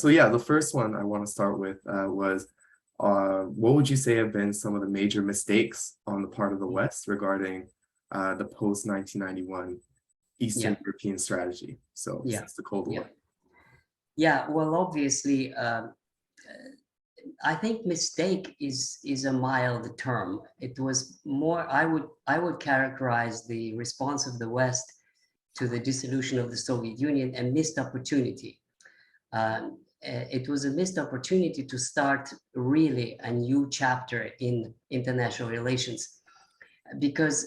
So yeah, the first one I want to start with was what would you say have been some of the major mistakes on the part of the West regarding the post-1991 Eastern Yeah, European strategy? So yeah, since the Cold yeah. War. Yeah, well, obviously, I think mistake is a mild term. It was more, I would characterize the response of the West to the dissolution of the Soviet Union a missed opportunity. It was a missed opportunity to start really a new chapter in international relations, because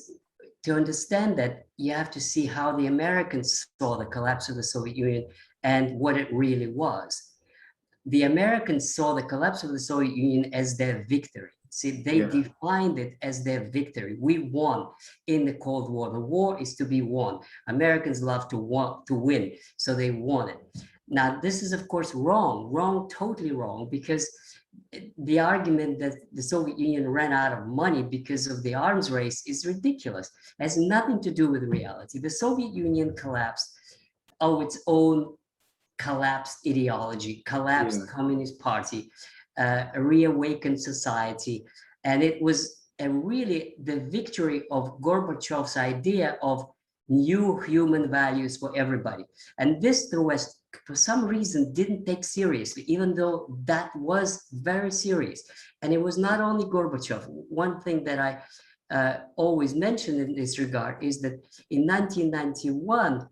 to understand that, you have to see how the Americans saw the collapse of the Soviet Union and what it really was. The Americans saw the collapse of the Soviet Union as their victory. See, they Yeah. defined it as their victory. We won in the Cold War. The war is to be won. Americans love to win, so they won it. Now, this is of course wrong, totally wrong, because the argument that the Soviet Union ran out of money because of the arms race is ridiculous. It has nothing to do with reality. The Soviet Union collapsed of its own collapsed ideology, collapsed Yeah. Communist Party, a reawakened society. And it was really the victory of Gorbachev's idea of new human values for everybody. And this the West, for some reason, didn't take seriously, even though that was very serious. And it was not only Gorbachev. One thing that I always mention in this regard is that in 1991,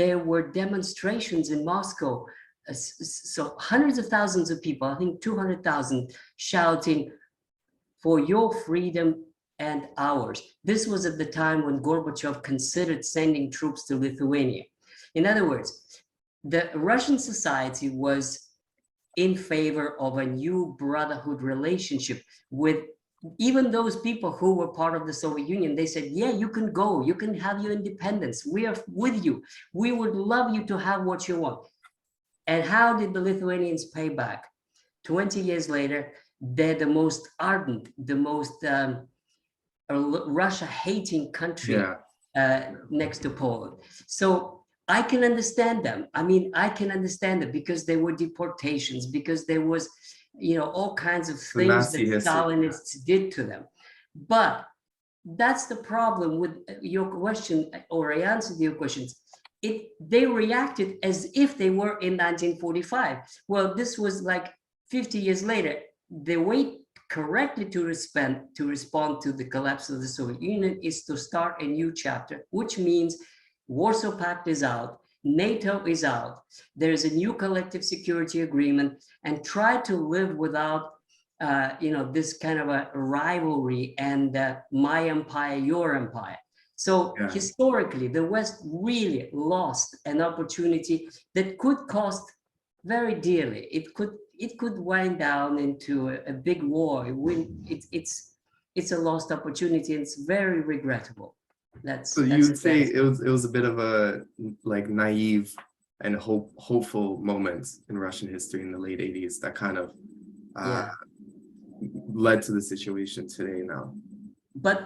there were demonstrations in Moscow. So hundreds of thousands of people, I think 200,000, shouting for your freedom and ours. This was at the time when Gorbachev considered sending troops to Lithuania. In other words, the Russian society was in favor of a new brotherhood relationship with even those people who were part of the Soviet Union. They said, yeah, you can go, you can have your independence. We are with you. We would love you to have what you want. And how did the Lithuanians pay back? 20 years later, they're the most ardent, the most Russia-hating country next to Poland. So I can understand them. I mean, I can understand it because there were deportations, because there was, all kinds of things that Stalinists did to them. But that's the problem with your question, or I answered your questions. They reacted as if they were in 1945. Well, this was like 50 years later. The way correctly to respond to the collapse of the Soviet Union is to start a new chapter, which means Warsaw Pact is out, NATO is out, there's a new collective security agreement, and try to live without this kind of a rivalry and my empire, your empire. So historically, the West really lost an opportunity that could cost very dearly. It could wind down into a big war. It's a lost opportunity, and it's very regrettable. So you'd say it was a bit of a like naive and hopeful moment in Russian history in the late 80s that kind of led to the situation today now. But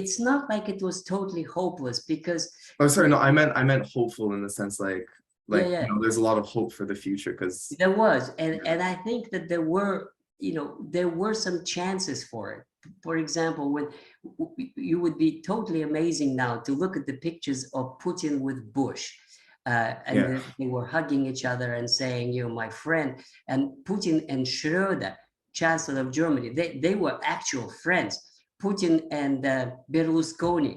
it's not like it was totally hopeless, because sorry, no, I meant hopeful in the sense like there's a lot of hope for the future, because there was, and I think that there were some chances for it. For example, when you would be totally amazing now to look at the pictures of Putin with Bush, and they were hugging each other and saying, "You're my friend." And Putin and Schröder, Chancellor of Germany, they were actual friends. Putin and Berlusconi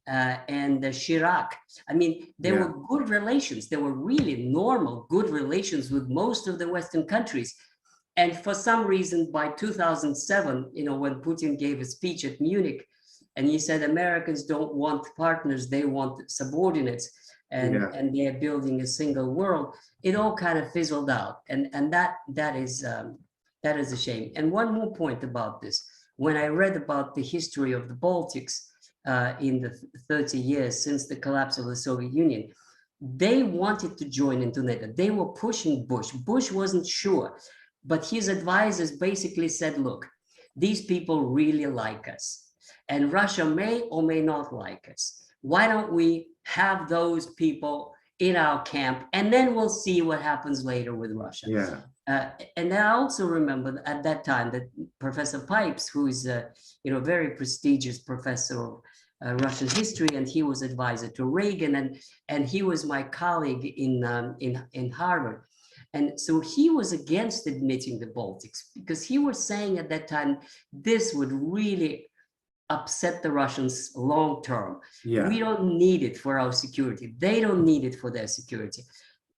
and Chirac. I mean, there were good relations. There were really normal, good relations with most of the Western countries. And for some reason, by 2007, when Putin gave a speech at Munich, and he said Americans don't want partners, they want subordinates, and they are building a single world, it all kind of fizzled out. And that is a shame. And one more point about this. When I read about the history of the Baltics in the 30 years since the collapse of the Soviet Union, they wanted to join into NATO. They were pushing Bush. Bush wasn't sure, but his advisors basically said, look, these people really like us, and Russia may or may not like us. Why don't we have those people in our camp, and then we'll see what happens later with Russia. Yeah. And I also remember at that time that Professor Pipes, who is a very prestigious professor of Russian history, and he was advisor to Reagan, and he was my colleague in Harvard. And so he was against admitting the Baltics because he was saying at that time, this would really upset the Russians long term. Yeah. We don't need it for our security. They don't need it for their security.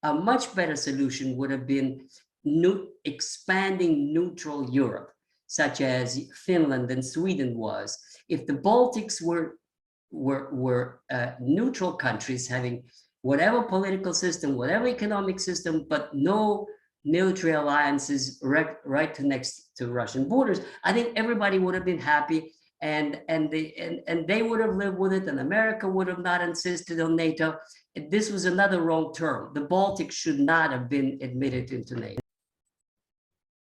A much better solution would have been expanding neutral Europe, such as Finland and Sweden was. If the Baltics were neutral countries having whatever political system, whatever economic system, but no military alliances right next to Russian borders, I think everybody would have been happy, and they would have lived with it, and America would have not insisted on NATO. This was another wrong term. The Baltics should not have been admitted into NATO.